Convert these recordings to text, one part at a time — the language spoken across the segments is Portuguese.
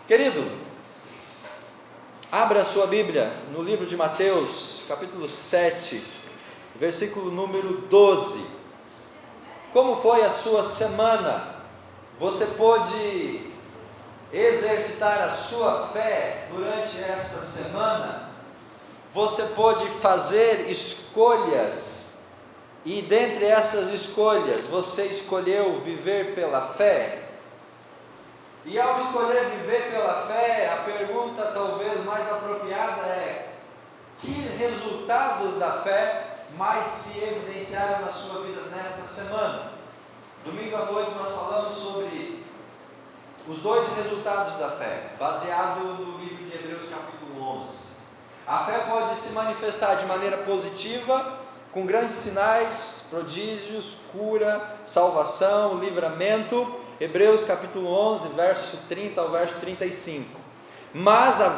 Querido, abra a sua Bíblia no livro de Mateus, capítulo 7, versículo número 12. Como foi a sua semana? Você pôde exercitar a sua fé durante essa semana? Você pôde fazer escolhas, e dentre essas escolhas, você escolheu viver pela fé? E ao escolher viver pela fé, a pergunta talvez mais apropriada é: que resultados da fé mais se evidenciaram na sua vida nesta semana? Domingo à noite nós falamos sobre os dois resultados da fé, baseado no livro de Hebreus capítulo 11. A fé pode se manifestar de maneira positiva, com grandes sinais, prodígios, cura, salvação, livramento. Hebreus capítulo 11, verso 30 ao verso 35. Mas a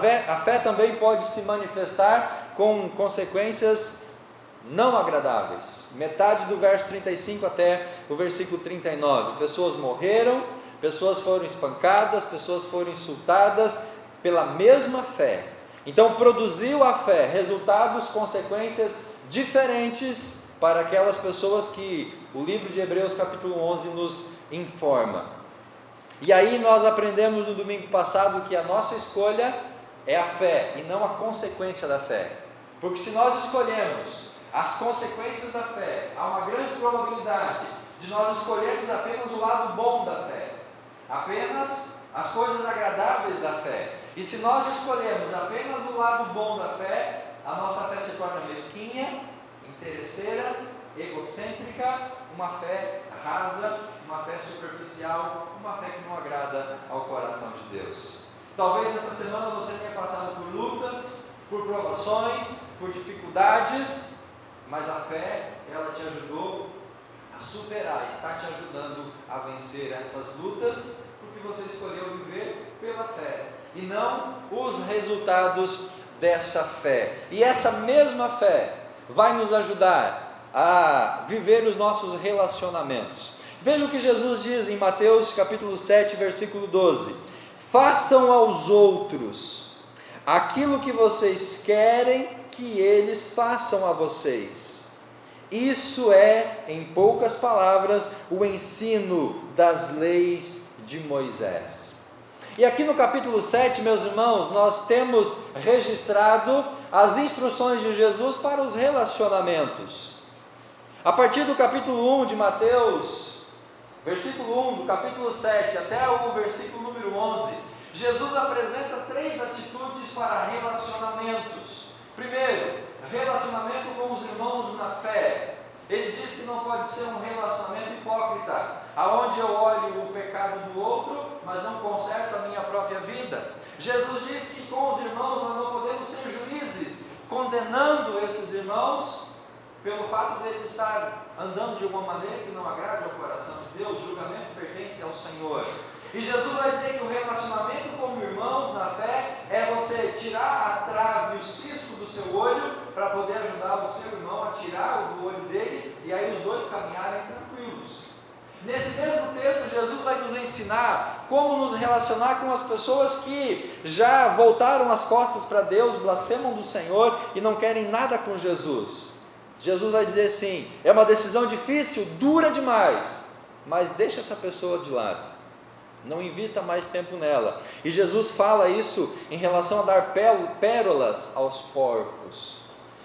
fé também pode se manifestar com consequências não agradáveis. Metade do verso 35 até o versículo 39. Pessoas morreram, pessoas foram espancadas, pessoas foram insultadas pela mesma fé. Então produziu a fé resultados, consequências diferentes para aquelas pessoas que o livro de Hebreus capítulo 11 nos informa. E aí nós aprendemos no domingo passado que a nossa escolha é a fé e não a consequência da fé. Porque se nós escolhemos as consequências da fé, há uma grande probabilidade de nós escolhermos apenas o lado bom da fé, apenas as coisas agradáveis da fé. E se nós escolhermos apenas o lado bom da fé, a nossa fé se torna mesquinha, interesseira, egocêntrica, uma fé rasa, uma fé superficial, uma fé que não agrada ao coração de Deus. Talvez nessa semana você tenha passado por lutas, por provações, por dificuldades, mas a fé, ela te ajudou a superar, está te ajudando a vencer essas lutas, porque você escolheu viver pela fé e não os resultados dessa fé. E essa mesma fé vai nos ajudar a viver os nossos relacionamentos. Veja o que Jesus diz em Mateus capítulo 7, versículo 12: façam aos outros aquilo que vocês querem que eles façam a vocês. Isso é, em poucas palavras, o ensino das leis de Moisés. E aqui no capítulo 7, meus irmãos, nós temos registrado as instruções de Jesus para os relacionamentos. A partir do capítulo 1 de Mateus, versículo 1 do capítulo 7 até o versículo número 11, Jesus apresenta 3 atitudes para relacionamentos. Primeiro, relacionamento com os irmãos na fé. Ele diz que não pode ser um relacionamento hipócrita, aonde eu olho o pecado do outro, mas não conserto a minha própria vida. Jesus diz que com os irmãos nós não podemos ser juízes, condenando esses irmãos pelo fato de eles estar andando de alguma maneira que não agrade ao coração de Deus. O julgamento pertence ao Senhor. E Jesus vai dizer que o relacionamento como irmãos na fé é você tirar a trave, o cisco do seu olho, para poder ajudar o seu irmão a tirar o do olho dele, e aí os dois caminharem tranquilos. Nesse mesmo texto, Jesus vai nos ensinar como nos relacionar com as pessoas que já voltaram as costas para Deus, blasfemam do Senhor e não querem nada com Jesus. Jesus vai dizer assim: é uma decisão difícil, dura demais, mas deixa essa pessoa de lado. Não invista mais tempo nela. E Jesus fala isso em relação a dar pérolas aos porcos.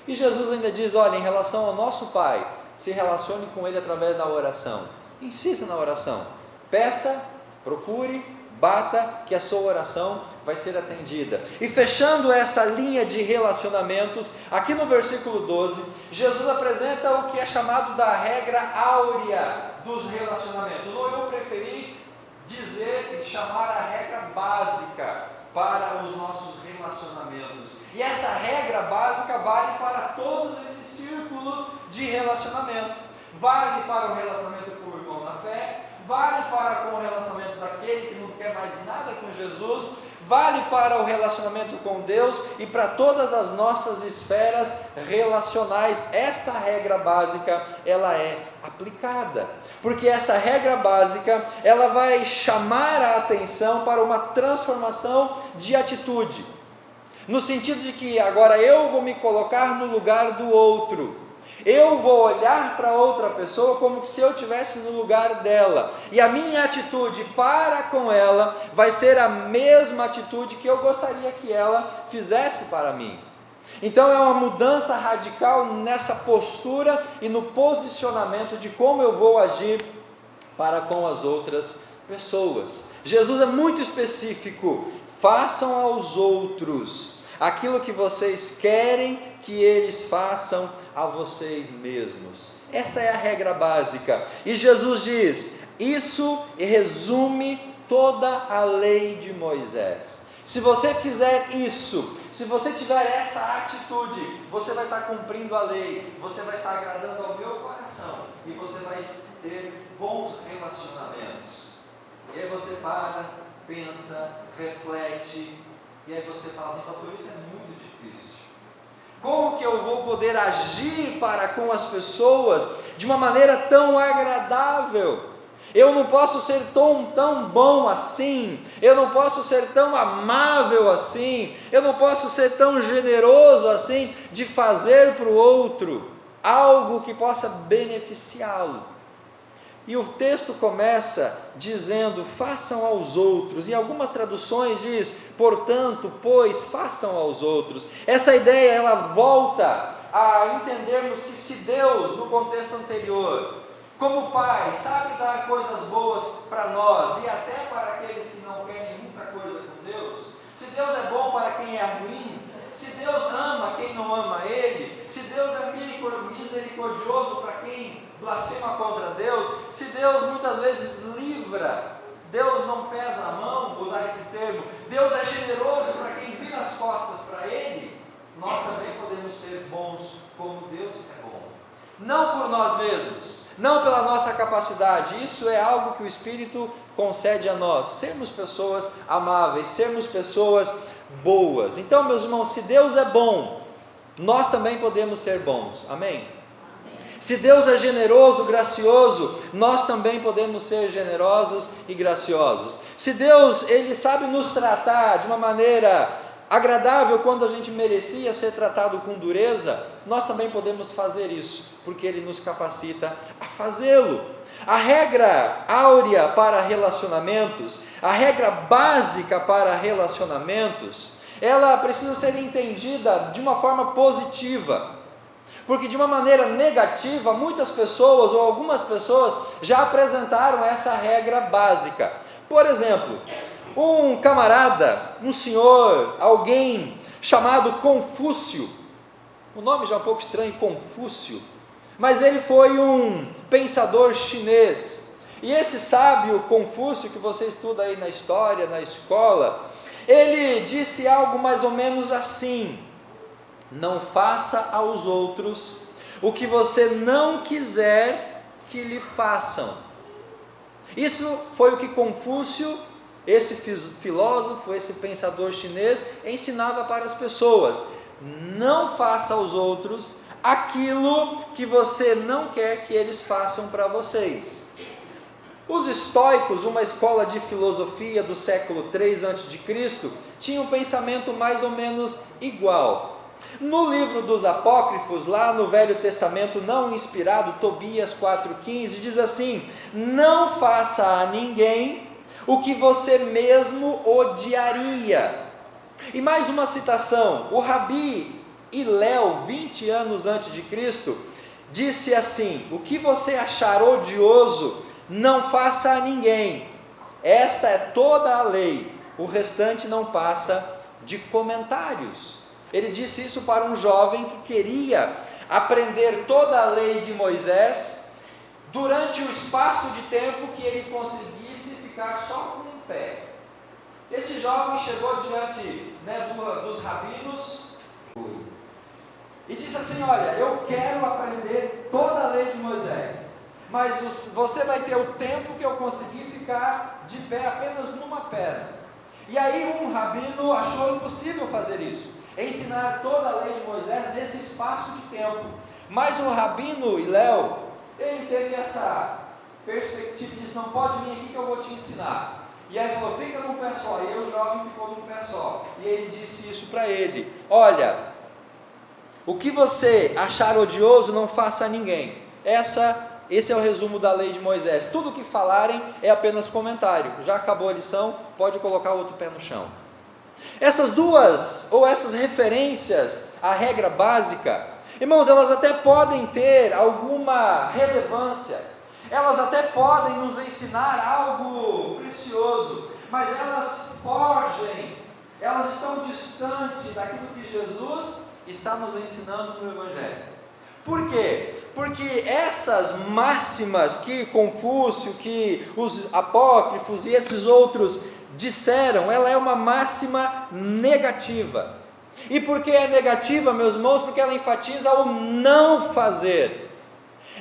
E Jesus ainda diz: olha, em relação ao nosso Pai, se relacione com Ele através da oração. Insista na oração. Peça, procure, bata, que a sua oração vai ser atendida. E fechando essa linha de relacionamentos, aqui no versículo 12, Jesus apresenta o que é chamado da regra áurea dos relacionamentos. Ou eu preferi dizer e chamar a regra básica para os nossos relacionamentos. E essa regra básica vale para todos esses círculos de relacionamento. Vale para o relacionamento com o irmão na fé, vale para com o relacionamento daquele que não quer mais nada com Jesus, vale para o relacionamento com Deus e para todas as nossas esferas relacionais. Esta regra básica, ela é aplicada, porque essa regra básica, ela vai chamar a atenção para uma transformação de atitude, no sentido de que agora eu vou me colocar no lugar do outro. Eu vou olhar para outra pessoa como se eu estivesse no lugar dela, e a minha atitude para com ela vai ser a mesma atitude que eu gostaria que ela fizesse para mim. Então é uma mudança radical nessa postura e no posicionamento de como eu vou agir para com as outras pessoas. Jesus é muito específico: façam aos outros aquilo que vocês querem que eles façam a vocês mesmos. Essa é a regra básica. E Jesus diz: isso resume toda a lei de Moisés. Se você fizer isso, se você tiver essa atitude, você vai estar cumprindo a lei, você vai estar agradando ao meu coração e você vai ter bons relacionamentos. E aí você para, pensa, reflete, e aí você fala assim: pastor, isso é muito difícil. Como que eu vou poder agir para com as pessoas de uma maneira tão agradável? Eu não posso ser tão bom assim, eu não posso ser tão amável assim, eu não posso ser tão generoso assim, de fazer para o outro algo que possa beneficiá-lo. E o texto começa dizendo: façam aos outros. Em algumas traduções diz: portanto, pois, façam aos outros. Essa ideia, ela volta a entendermos que se Deus, no contexto anterior, como Pai, sabe dar coisas boas para nós, e até para aqueles que não querem muita coisa com Deus, se Deus é bom para quem é ruim, se Deus ama quem não ama Ele, se Deus é misericordioso para quem blasfema contra Deus, se Deus muitas vezes livra, Deus não pesa a mão, usar esse termo, Deus é generoso para quem vira as costas para Ele, nós também podemos ser bons como Deus é bom. Não por nós mesmos, não pela nossa capacidade, isso é algo que o Espírito concede a nós, sermos pessoas amáveis, sermos pessoas boas. Então, meus irmãos, se Deus é bom, nós também podemos ser bons, amém? Se Deus é generoso, gracioso, nós também podemos ser generosos e graciosos. Se Deus, Ele sabe nos tratar de uma maneira agradável quando a gente merecia ser tratado com dureza, nós também podemos fazer isso, porque Ele nos capacita a fazê-lo. A regra áurea para relacionamentos, a regra básica para relacionamentos, ela precisa ser entendida de uma forma positiva, porque de uma maneira negativa, muitas pessoas ou algumas pessoas já apresentaram essa regra básica. Por exemplo, um camarada, um senhor, alguém chamado Confúcio, o nome já é um pouco estranho, Confúcio, mas ele foi um pensador chinês, e esse sábio Confúcio, que você estuda aí na história, na escola, ele disse algo mais ou menos assim: não faça aos outros o que você não quiser que lhe façam. Isso foi o que Confúcio, esse filósofo, esse pensador chinês, ensinava para as pessoas: não faça aos outros aquilo que você não quer que eles façam para vocês. Os estoicos, uma escola de filosofia do século 3 a.C., tinham um pensamento mais ou menos igual. No livro dos Apócrifos, lá no Velho Testamento não inspirado, Tobias 4,15, diz assim: não faça a ninguém o que você mesmo odiaria. E mais uma citação, o Rabi Hillel, 20 anos antes de Cristo, disse assim: o que você achar odioso, não faça a ninguém. Esta é toda a lei, o restante não passa de comentários. Ele disse isso para um jovem que queria aprender toda a lei de Moisés durante o espaço de tempo que ele conseguisse ficar só com um pé. Esse jovem chegou diante dos rabinos e disse assim: olha, eu quero aprender toda a lei de Moisés, mas você vai ter o tempo que eu conseguir ficar de pé apenas numa perna. E aí um rabino achou impossível fazer isso, ensinar toda a lei de Moisés nesse espaço de tempo. Mas o rabino Hillel, ele teve essa perspectiva e disse: não pode vir aqui que eu vou te ensinar. E aí falou: fica num pé só. E o jovem ficou num pé só. E ele disse isso para ele: olha, o que você achar odioso, não faça a ninguém. Esse é o resumo da lei de Moisés. Tudo o que falarem é apenas comentário. Já acabou a lição, pode colocar o outro pé no chão. Essas duas, ou essas referências à regra básica, irmãos, elas até podem ter alguma relevância, elas até podem nos ensinar algo precioso, mas elas fogem, elas estão distantes daquilo que Jesus está nos ensinando no Evangelho. Por quê? Porque essas máximas que Confúcio, que os apócrifos e esses outros disseram, ela é uma máxima negativa. E por que é negativa, meus irmãos? Porque ela enfatiza o não fazer.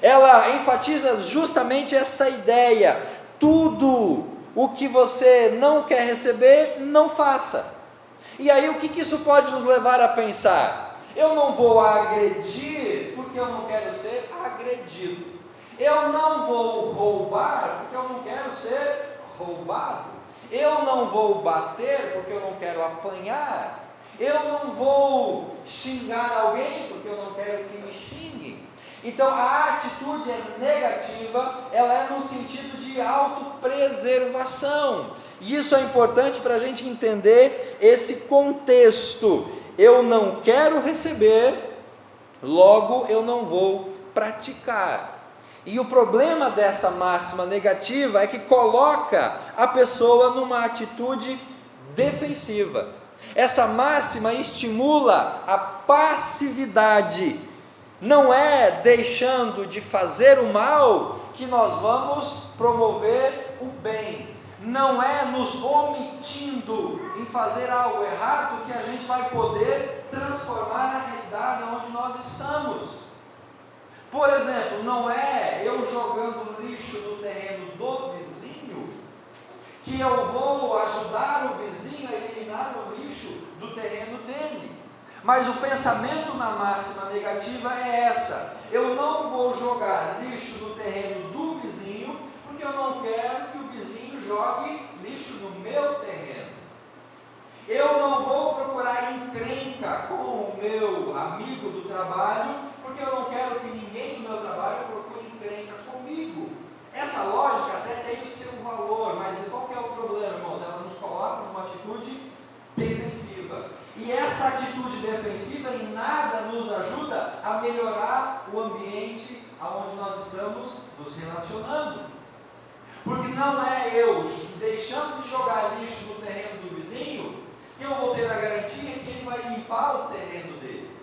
Ela enfatiza justamente essa ideia: tudo o que você não quer receber, não faça. E aí o que isso pode nos levar a pensar? Eu não vou agredir porque eu não quero ser agredido. Eu não vou roubar porque eu não quero ser roubado. Eu não vou bater porque eu não quero apanhar. Eu não vou xingar alguém porque eu não quero que me xinguem. Então a atitude é negativa, ela é no sentido de autopreservação. E isso é importante para a gente entender esse contexto. Eu não quero receber, logo eu não vou praticar. E o problema dessa máxima negativa é que coloca a pessoa numa atitude defensiva. Essa máxima estimula a passividade. Não é deixando de fazer o mal que nós vamos promover o bem. Não é nos omitindo em fazer algo errado que a gente vai poder transformar a realidade onde nós estamos. Por exemplo, não é eu jogando lixo no terreno do vizinho que eu vou ajudar o vizinho a eliminar o lixo do terreno dele. Mas o pensamento na máxima negativa é essa: eu não vou jogar lixo no terreno do vizinho porque eu não quero que o vizinho jogue lixo no meu terreno. Eu não vou procurar encrenca com o meu amigo do trabalho porque eu não quero que ninguém do meu trabalho procure encrenca comigo. Essa lógica até tem o seu valor, mas qual que é o problema, irmãos? Ela nos coloca numa atitude defensiva. E essa atitude defensiva em nada nos ajuda a melhorar o ambiente onde nós estamos nos relacionando. Porque não é eu deixando de jogar lixo no terreno do vizinho que eu vou ter a garantia que ele vai limpar o terreno dele.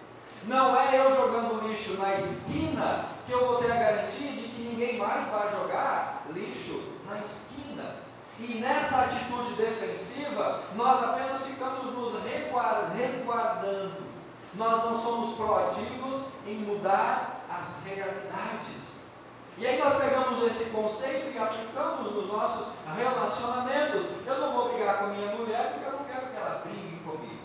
Não é eu jogando lixo na esquina que eu vou ter a garantia de que ninguém mais vai jogar lixo na esquina. E nessa atitude defensiva, nós apenas ficamos nos resguardando. Nós não somos proativos em mudar as realidades. E aí nós pegamos esse conceito e aplicamos nos nossos relacionamentos. Eu não vou brigar com a minha mulher porque eu não quero que ela brigue comigo.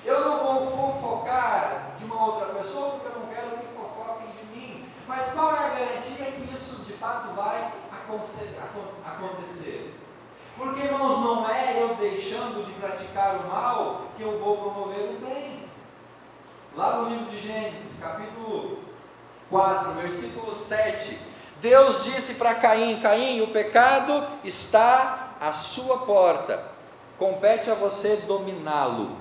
Eu não vou fofocar de uma outra pessoa porque eu não quero que fofoquem de mim. Mas qual é a garantia que isso de fato vai acontecer? Porque, irmãos, não é eu deixando de praticar o mal que eu vou promover o bem. Lá no livro de Gênesis, capítulo 4, versículo 7, Deus disse para Caim: Caim, o pecado está à sua porta, compete a você dominá-lo.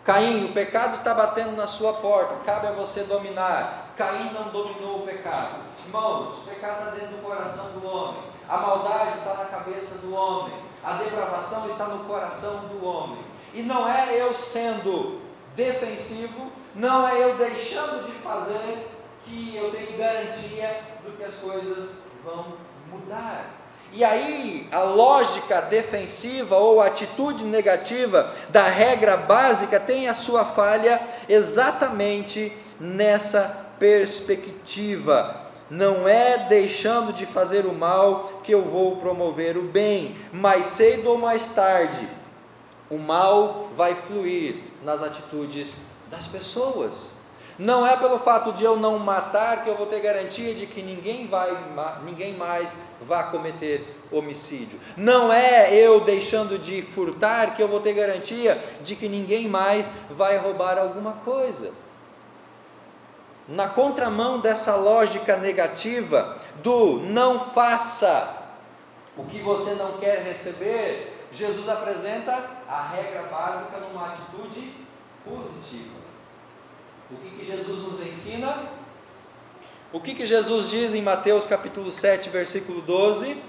Caim, o pecado está batendo na sua porta, cabe a você dominar. Caim não dominou o pecado. Irmãos, o pecado está dentro do coração do homem. A maldade está na cabeça do homem. A depravação está no coração do homem. E não é eu sendo defensivo, não é eu deixando de fazer que eu tenho garantia do que as coisas vão mudar. E aí a lógica defensiva ou a atitude negativa da regra básica tem a sua falha exatamente nessa perspectiva. não é deixando de fazer o mal que eu vou promover o bem. Mais cedo ou mais tarde, o mal vai fluir nas atitudes das pessoas. Não é pelo fato de eu não matar que eu vou ter garantia de que ninguém mais vá cometer homicídio. Não é eu deixando de furtar que eu vou ter garantia de que ninguém mais vai roubar alguma coisa. Na contramão dessa lógica negativa do não faça o que você não quer receber, Jesus apresenta a regra básica numa atitude positiva. O que Jesus nos ensina? O que Jesus diz em Mateus capítulo 7, versículo 12?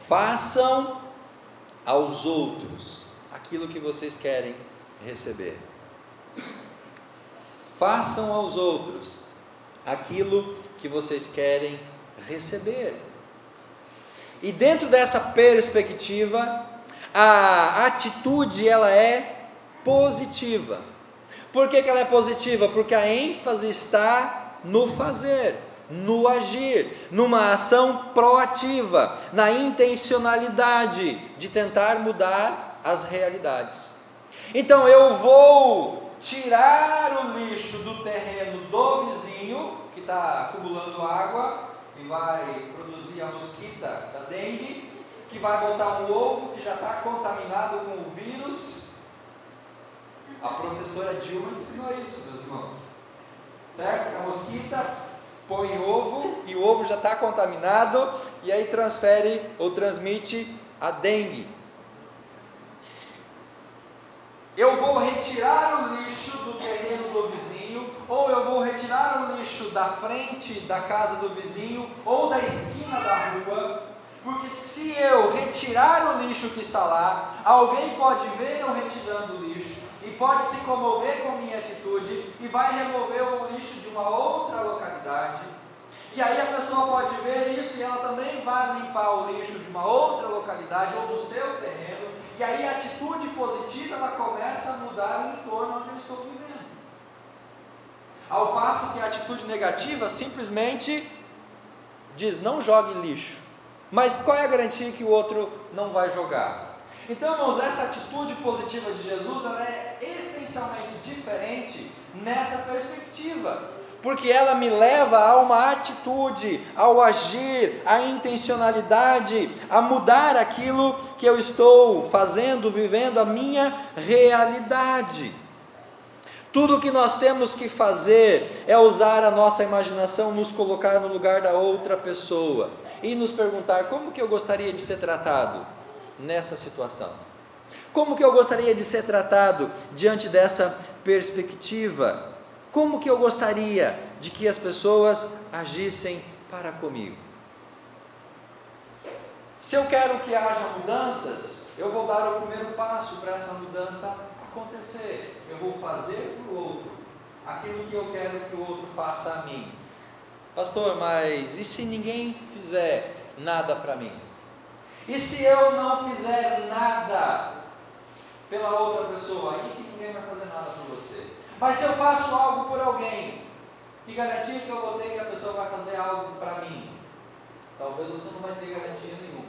Façam aos outros aquilo que vocês querem receber. Façam aos outros aquilo que vocês querem receber. E dentro dessa perspectiva, a atitude ela é positiva. Por que ela é positiva? Porque a ênfase está no fazer, no agir, numa ação proativa, na intencionalidade de tentar mudar as realidades. Então eu vou tirar o lixo do terreno do vizinho, que está acumulando água e vai produzir a mosquita da dengue, que vai botar um ovo que já está contaminado com o vírus. A professora Dilma ensinou isso, meus irmãos. Certo? A mosquita põe ovo e o ovo já está contaminado e aí transfere ou transmite a dengue. Eu vou retirar o lixo do terreno do vizinho, ou eu vou retirar o lixo da frente da casa do vizinho, ou da esquina da rua, porque se eu retirar o lixo que está lá, alguém pode ver eu retirando o lixo, e pode se comover com a minha atitude, e vai remover o lixo de uma outra localidade, e aí a pessoa pode ver isso, e ela também vai limpar o lixo de uma outra localidade, ou do seu terreno, e aí a atitude positiva, ela começa a mudar o entorno onde eu estou vivendo. Ao passo que a atitude negativa simplesmente diz, não jogue lixo. Mas qual é a garantia que o outro não vai jogar? Então, irmãos, essa atitude positiva de Jesus, ela é essencialmente diferente nessa perspectiva. Porque ela me leva a uma atitude, ao agir, à intencionalidade, a mudar aquilo que eu estou fazendo, vivendo a minha realidade. Tudo o que nós temos que fazer é usar a nossa imaginação, nos colocar no lugar da outra pessoa e nos perguntar como que eu gostaria de ser tratado nessa situação. Como que eu gostaria de ser tratado diante dessa perspectiva? Como que eu gostaria de que as pessoas agissem para comigo? Se eu quero que haja mudanças, eu vou dar o primeiro passo para essa mudança acontecer. Eu vou fazer para o outro aquilo que eu quero que o outro faça a mim. Pastor, mas e se ninguém fizer nada para mim? E se eu não fizer nada pela outra pessoa? Aí que ninguém vai fazer nada por você. Mas se eu faço algo por alguém, que garantia que eu vou ter que a pessoa vai fazer algo para mim? Talvez você não vai ter garantia nenhuma.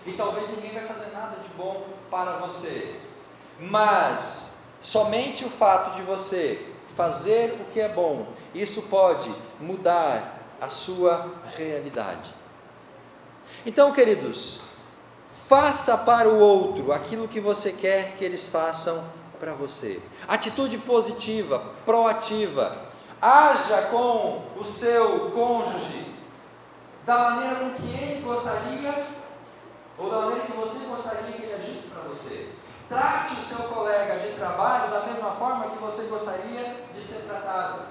E talvez ninguém vai fazer nada de bom para você. Mas somente o fato de você fazer o que é bom, isso pode mudar a sua realidade. Então, queridos, faça para o outro aquilo que você quer que eles façam para você. Atitude positiva, proativa. Haja com o seu cônjuge da maneira com que ele gostaria, ou da maneira que você gostaria que ele agisse para você. Trate o seu colega de trabalho da mesma forma que você gostaria de ser tratado.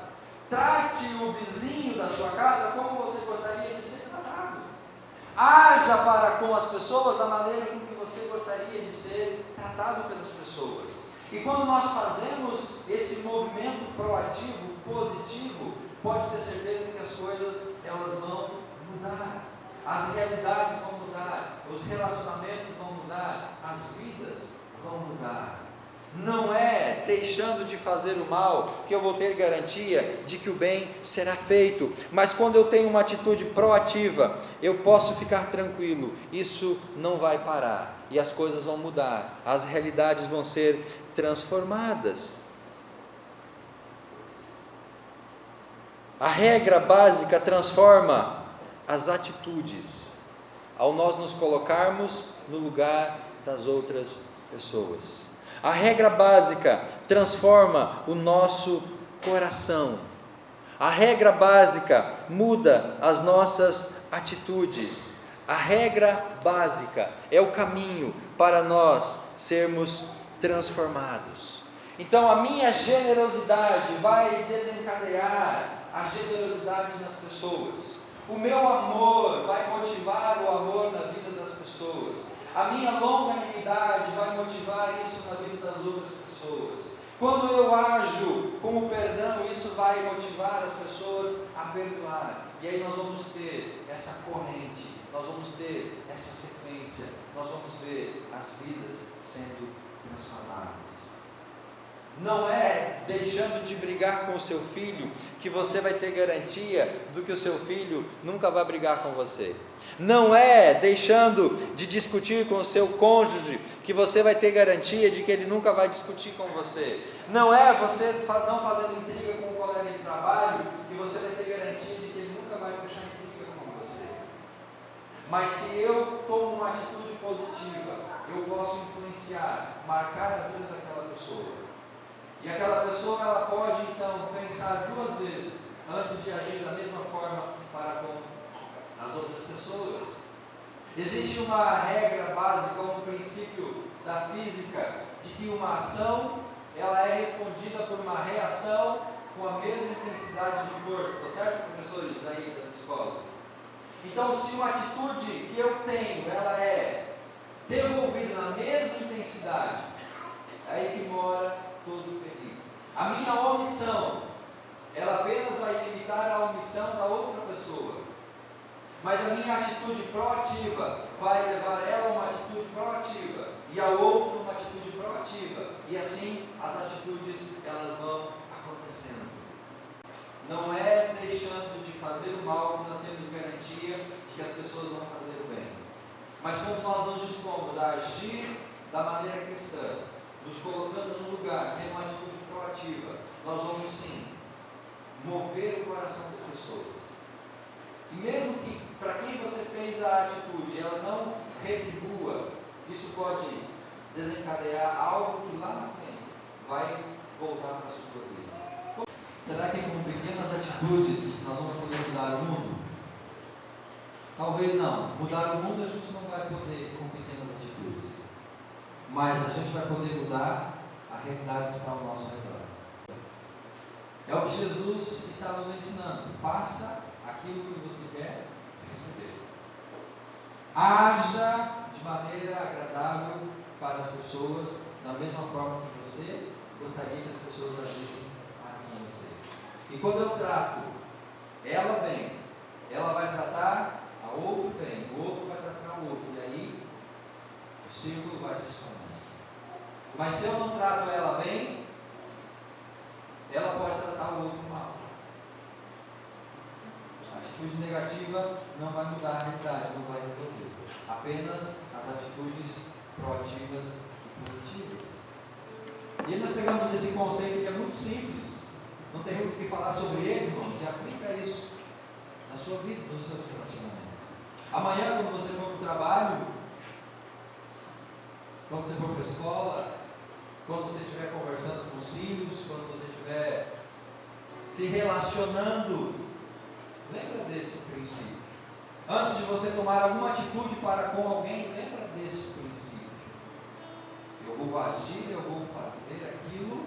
Trate o vizinho da sua casa como você gostaria de ser tratado. Haja para com as pessoas da maneira com que você gostaria de ser tratado pelas pessoas. E quando nós fazemos esse movimento proativo, positivo, pode ter certeza que as coisas elas vão mudar. As realidades vão mudar, os relacionamentos vão mudar, as vidas vão mudar. Não é deixando de fazer o mal que eu vou ter garantia de que o bem será feito. Mas quando eu tenho uma atitude proativa, eu posso ficar tranquilo. Isso não vai parar. E as coisas vão mudar. As realidades vão ser transformadas. A regra básica transforma as atitudes ao nós nos colocarmos no lugar das outras pessoas. A regra básica transforma o nosso coração. A regra básica muda as nossas atitudes. A regra básica é o caminho para nós sermos transformados. Então a minha generosidade vai desencadear a generosidade nas pessoas. O meu amor vai motivar o amor na vida das pessoas. A minha longanimidade vai motivar isso na vida das outras pessoas. Quando eu ajo com o perdão, isso vai motivar as pessoas a perdoar. E aí nós vamos ter essa corrente, nós vamos ter essa sequência, nós vamos ver as vidas sendo transformadas. Não é deixando de brigar com o seu filho que você vai ter garantia do que o seu filho nunca vai brigar com você. Não é deixando de discutir com o seu cônjuge que você vai ter garantia de que ele nunca vai discutir com você. Não é você não fazendo intriga com o colega de trabalho que você vai ter garantia de que ele nunca vai puxar intriga com você. Mas se eu tomo uma atitude positiva, eu posso influenciar, marcar a vida daquela pessoa. E aquela pessoa ela pode então pensar duas vezes antes de agir da mesma forma para com as outras pessoas. Existe uma regra básica, um princípio da física de que uma ação ela é respondida por uma reação com a mesma intensidade de força. Está certo, professores aí das escolas? Então, se uma atitude que eu tenho ela é devolvida na mesma intensidade, é aí que mora todo o perigo. A minha omissão, ela apenas vai limitar a omissão da outra pessoa. Mas a minha atitude proativa vai levar ela a uma atitude proativa e ao outro uma atitude proativa. E assim as atitudes elas vão acontecendo. Não é deixando de fazer o mal que nós temos garantia de que as pessoas vão fazer o bem. Mas quando nós nos dispomos a agir da maneira cristã, nos colocando no lugar, tendo uma atitude proativa, nós vamos sim mover o coração das pessoas. E mesmo que para quem você fez a atitude, ela não retribua, isso pode desencadear algo que lá na frente vai voltar para a sua vida. Será que com pequenas atitudes nós vamos poder mudar o mundo? Talvez não. Mudar o mundo a gente não vai poder com pequenas atitudes. Mas a gente vai poder mudar a realidade que está ao nosso redor. É o que Jesus está nos ensinando. Faça aquilo que você quer receber. Haja de maneira agradável para as pessoas, da mesma forma que você gostaria que as pessoas agissem para com você. E quando eu trato ela bem, ela vai tratar a outro bem, o outro vai tratar o outro, e aí o círculo vai se expandendo. Mas se eu não trato ela bem, ela pode tratar o outro mal. A atitude negativa não vai mudar a realidade, não vai resolver. Apenas as atitudes proativas e positivas. E aí nós pegamos esse conceito que é muito simples, não tem muito o que falar sobre ele, irmãos, e aplica isso na sua vida, no seu relacionamento. Amanhã, quando você for para o trabalho, quando você for para a escola, quando você estiver conversando com os filhos, quando você estiver se relacionando, lembra desse princípio. Antes de você tomar alguma atitude para com alguém, lembra desse princípio. Eu vou agir, eu vou fazer aquilo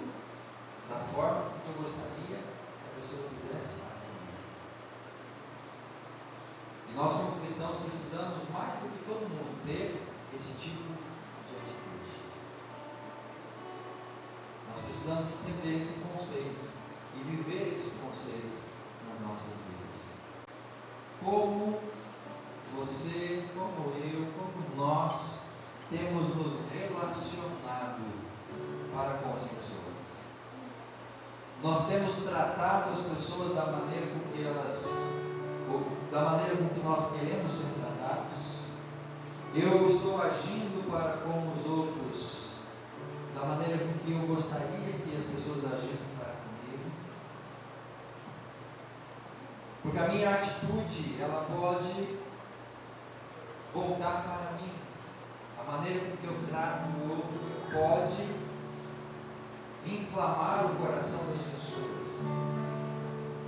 da forma que eu gostaria que a pessoa fizesse para mim. E nós, como cristãos, precisamos, mais do que todo mundo, ter esse tipo de atitude. Nós precisamos entender esse conceito e viver esse conceito nas nossas vidas. Como você, como eu, como nós temos nos relacionado para com as pessoas. Nós temos tratado as pessoas da maneira com que nós queremos ser tratados. Eu estou agindo para com os outros da maneira com que eu gostaria que as pessoas agissem para comigo. Porque a minha atitude, ela pode voltar para mim. A maneira com que eu trato o outro pode inflamar o coração das pessoas,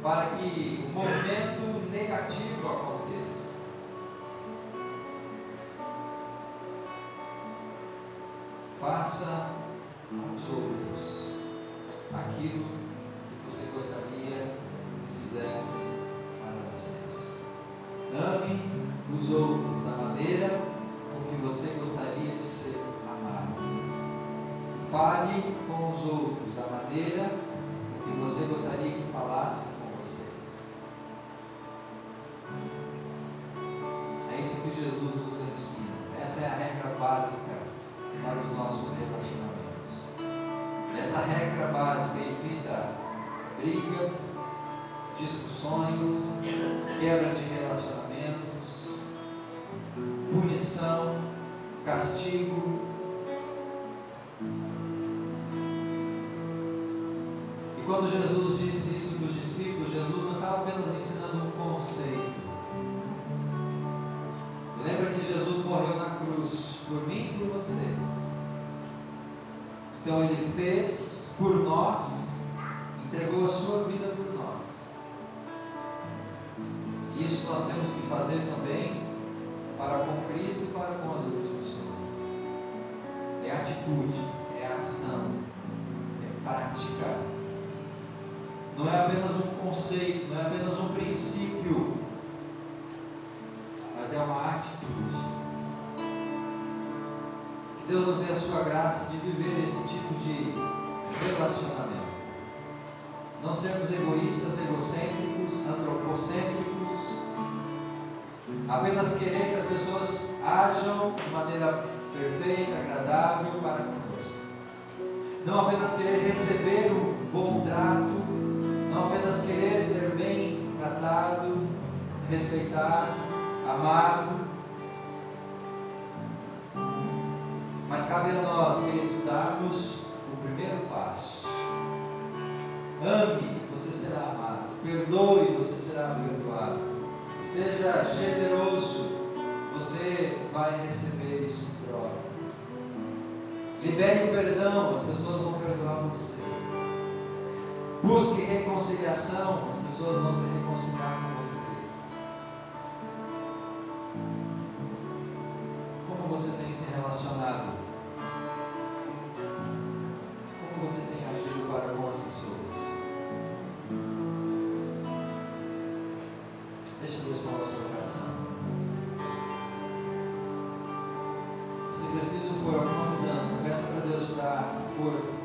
para que o movimento negativo aconteça. Faça aos outros aquilo que você gostaria que fizessem para vocês. Ame os outros da maneira com que você gostaria de ser amado. Fale com os outros da maneira que você gostaria que falassem com você. É isso que Jesus nos ensina. Essa é a regra básica para os nossos relacionamentos. Essa regra básica evita brigas, discussões, quebra de relacionamentos, punição, castigo. E quando Jesus disse isso para os discípulos, Jesus não estava apenas ensinando um conceito. Lembra que Jesus morreu na cruz por mim e por você. Então Ele fez por nós, entregou a sua vida por nós. E isso nós temos que fazer também para com Cristo e para com as outras pessoas. É atitude, é ação, é prática. Não é apenas um conceito, não é apenas um princípio, mas é uma atitude. Que Deus nos dê a sua graça de viver esse tipo de relacionamento. Não sermos egoístas, egocêntricos, antropocêntricos, apenas querer que as pessoas ajam de maneira perfeita, agradável para conosco. Não apenas querer receber um bom trato, não apenas querer ser bem tratado, respeitado, amado, mas cabe a nós, queridos, darmos o primeiro passo. Ame, você será amado. Perdoe, você será perdoado. Seja generoso, você vai receber isso em troca. Libere o perdão, as pessoas vão perdoar você. Busque reconciliação, as pessoas vão se reconciliar com você. Como você tem se relacionado? Como você tem agido para com as pessoas? Deixa Deus falar o seu coração. Se preciso for alguma mudança, peça para Deus te dar força.